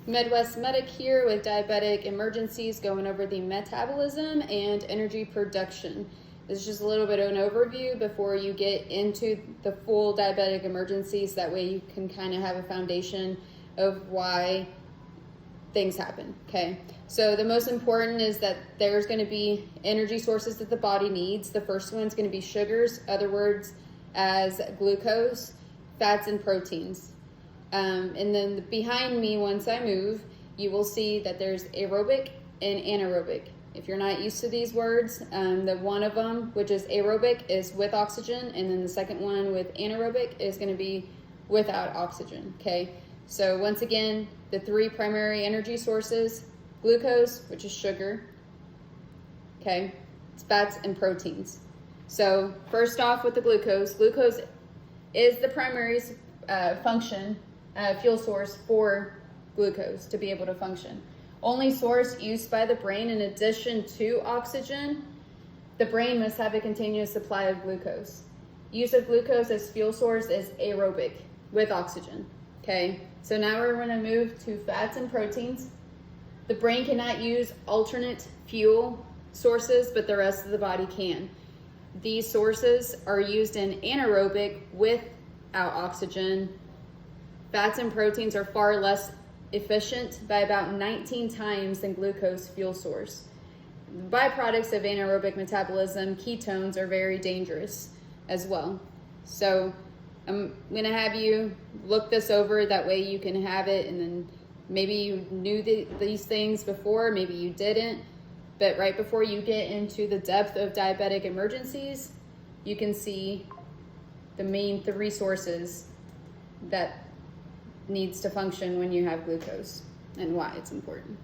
Midwestmedic here with diabetic emergencies, going over the metabolism and energy production. This is just a little bit of an overview before you get into the full diabetic emergencies. That way you can kind of have a foundation of why things happen, okay? So the most important is that there's going to be energy sources that the body needs. The first one is going to be sugars, other words as glucose, fats, and proteins. And then behind me, once I move, you will see that there's aerobic and anaerobic. If you're not used to these words, the one of them, which is aerobic, is with oxygen, and then the second one with anaerobic is going to be without oxygen, okay? So once again, the three primary energy sources: glucose, which is sugar, okay, it's fats and proteins. So first off with the glucose is the primary fuel source for glucose to be able to function. Only source used by the brain in addition to oxygen. The brain must have a continuous supply of glucose. Use of glucose as fuel source is aerobic with oxygen. Okay, so now we're going to move to fats and proteins. The brain cannot use alternate fuel sources, but the rest of the body can. These sources are used in anaerobic without oxygen. Fats and proteins are far less efficient by about 19 times than glucose fuel source. Byproducts of anaerobic metabolism, ketones, are very dangerous as well. So I'm going to have you look this over, that way you can have it, and then maybe you knew these things before, maybe you didn't, but right before you get into the depth of diabetic emergencies, you can see the main three sources that needs to function when you have glucose and why it's important.